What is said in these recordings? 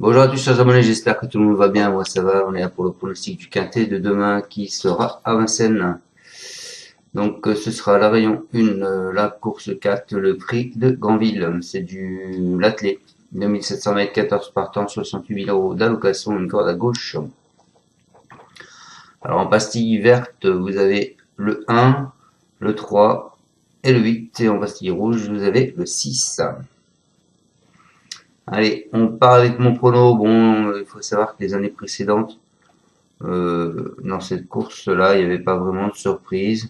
Bonjour à tous chers abonnés, j'espère que tout le monde va bien, moi ça va, on est là pour le pronostic du quintet de demain qui sera à Vincennes. Donc ce sera la rayon 1, la course 4, le prix de Granville, c'est du l'athlé, 2700 mètres, 14 partants, 68 000 euros d'allocation, une corde à gauche. Alors en pastille verte, vous avez le 1, le 3 et le 8, et en pastille rouge, vous avez le 6. Allez, on part avec mon prono. Bon, il faut savoir que les années précédentes, dans cette course-là, il n'y avait pas vraiment de surprise.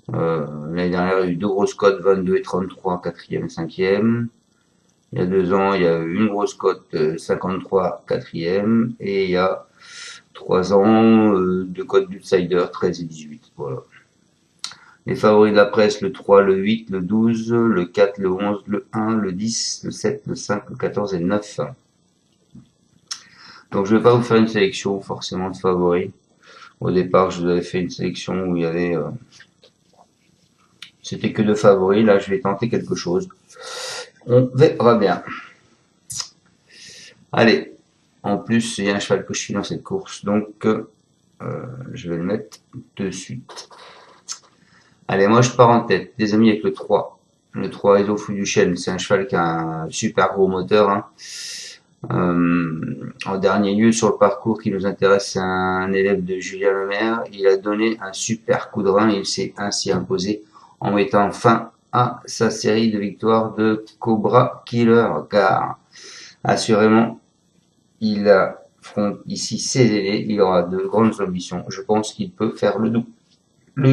L'année dernière, il y a eu deux grosses cotes, 22 et 33, quatrième et cinquième. Il y a 2 ans, il y a eu une grosse cote, 53, quatrième. Et il y a 3 ans, deux cotes d'outsider, 13 et 18. Voilà. Les favoris de la presse, le 3, le 8, le 12, le 4, le 11, le 1, le 10, le 7, le 5, le 14 et le 9. Donc je vais pas vous faire une sélection forcément de favoris. Au départ, je vous avais fait une sélection où il y avait, c'était que de favoris. Là, je vais tenter quelque chose. On verra bien. Allez. En plus, il y a un cheval que je suis dans cette course, donc je vais le mettre de suite. Allez, moi je pars en tête, les amis, avec le 3. Le 3 Iso Fou du Chêne, c'est un cheval qui a un super gros moteur. Hein. En dernier lieu, sur le parcours qui nous intéresse, c'est un élève de Julien Lemaire. Il a donné un super coup de rein. Il s'est ainsi imposé en mettant fin à sa série de victoires de Cobra Killer. Car, assurément, il affronte ici ses aînés. Il aura de grandes ambitions. Je pense qu'il peut faire le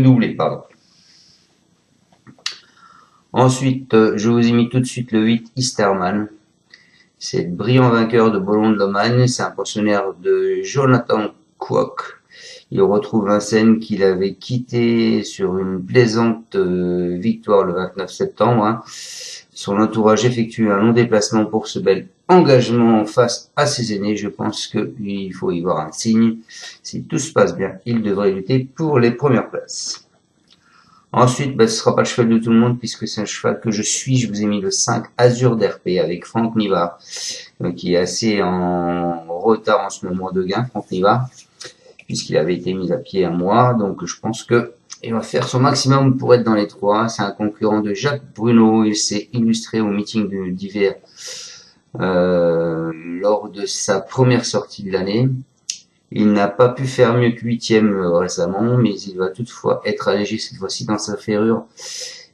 doublé, pardon. Ensuite, je vous ai mis tout de suite le 8, Easterman. C'est le brillant vainqueur de Boulogne-Lomagne. C'est un pensionnaire de Jonathan Kwok. Il retrouve Vincennes qu'il avait quitté sur une plaisante victoire le 29 septembre. Hein. Son entourage effectue un long déplacement pour ce bel engagement face à ses aînés. Je pense qu'il faut y voir un signe. Si tout se passe bien, il devrait lutter pour les premières places. Ensuite, ce sera pas le cheval de tout le monde puisque c'est un cheval que je suis. Je vous ai mis le 5 Azur d'RP avec Franck Nivard, qui est assez en retard en ce moment de gain, Franck Nivard, puisqu'il avait été mis à pied un mois. Donc je pense que il va faire son maximum pour être dans les 3. C'est un concurrent de Jacques Bruno. Il s'est illustré au meeting d'hiver lors de sa première sortie de l'année. Il n'a pas pu faire mieux que 8e récemment, mais il va toutefois être allégé cette fois-ci dans sa ferrure.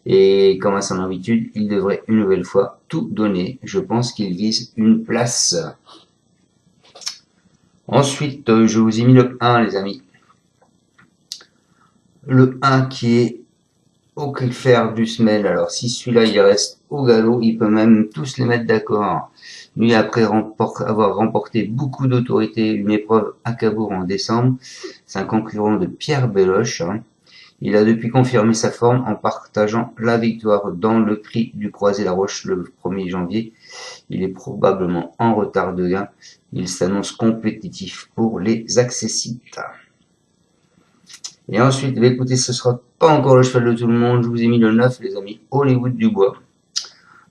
Et comme à son habitude, il devrait une nouvelle fois tout donner. Je pense qu'il vise une place. Ensuite, je vous ai mis le 1, les amis. Le 1 qui est au fer du semelle. Alors si celui-là il reste au galop, il peut même tous les mettre d'accord. Lui, après avoir remporté beaucoup d'autorité, une épreuve à Cabourg en décembre, c'est un concurrent de Pierre Belloche. Hein. Il a depuis confirmé sa forme en partageant la victoire dans le prix du Croisé-la-Roche le 1er janvier. Il est probablement en retard de gain. Il s'annonce compétitif pour les accessibles. Et ensuite, écoutez, ce sera pas encore le cheval de tout le monde. Je vous ai mis le 9, les amis, Hollywood Dubois.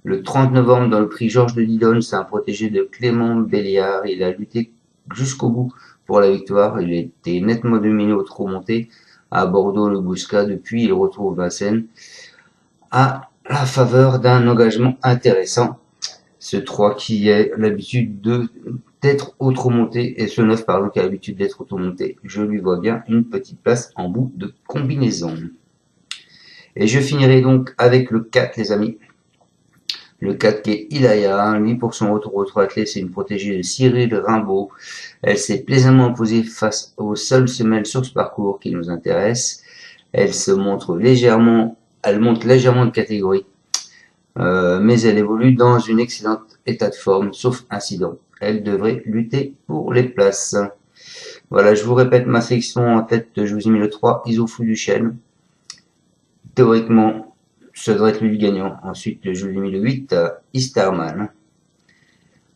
Le 30 novembre, dans le prix Georges de Didonne, c'est un protégé de Clément Béliard. Il a lutté jusqu'au bout pour la victoire. Il a été nettement dominé au trot monté à Bordeaux-le Bouscat. Depuis, il retrouve Vincennes à la faveur d'un engagement intéressant. Ce 3 qui a l'habitude d'être au trot monté, et ce 9, pardon, qui a l'habitude d'être au trot monté, je lui vois bien une petite place en bout de combinaison. Et je finirai donc avec le 4, les amis. Le 4 qui est Ilaya, lui pour son retour au trot attelé, c'est une protégée de Cyril Rimbaud. Elle s'est plaisamment imposée face aux seules semelles sur ce parcours qui nous intéresse. Elle monte légèrement de catégorie, mais elle évolue dans un excellent état de forme, sauf incident. Elle devrait lutter pour les places. Voilà, je vous répète ma sélection en tête, je vous ai mis le 3, Iso Fou du Chêne. Théoriquement, ça devrait être lui le gagnant. Ensuite, je vous ai mis le 8, Easterman.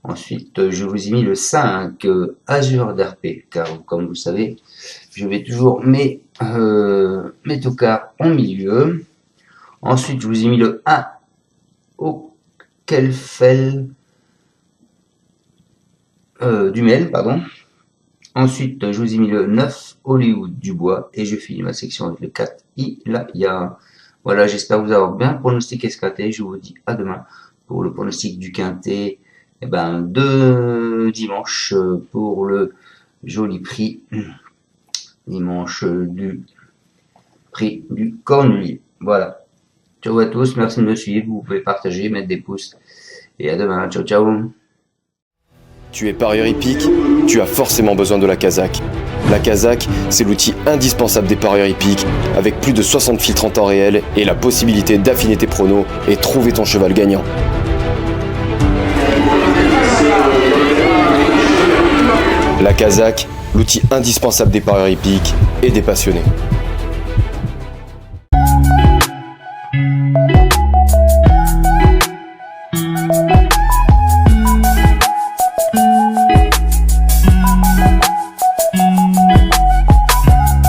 Ensuite, je vous ai mis le 5, Azur d'RP, car comme vous savez, je vais toujours mes tocards en milieu. Ensuite, je vous ai mis le 1, Okelfel du Mail, pardon. Ensuite, je vous ai mis le 9 Hollywood Dubois et je finis ma section avec le 4 Ilaya. Voilà, j'espère vous avoir bien pronostiqué ce quintet. Je vous dis à demain pour le pronostic du quintet. Eh ben, de dimanche pour le joli prix. Dimanche du prix du Cornulier. Voilà. Ciao à tous, merci de me suivre. Vous pouvez partager, mettre des pouces. Et à demain. Ciao, ciao. Tu es parieur hippique, tu as forcément besoin de la Kazakh. La Kazakh, c'est l'outil indispensable des parieurs hippiques, avec plus de 60 filtres en temps réel et la possibilité d'affiner tes pronos et trouver ton cheval gagnant. La Kazakh, l'outil indispensable des parieurs hippiques et des passionnés.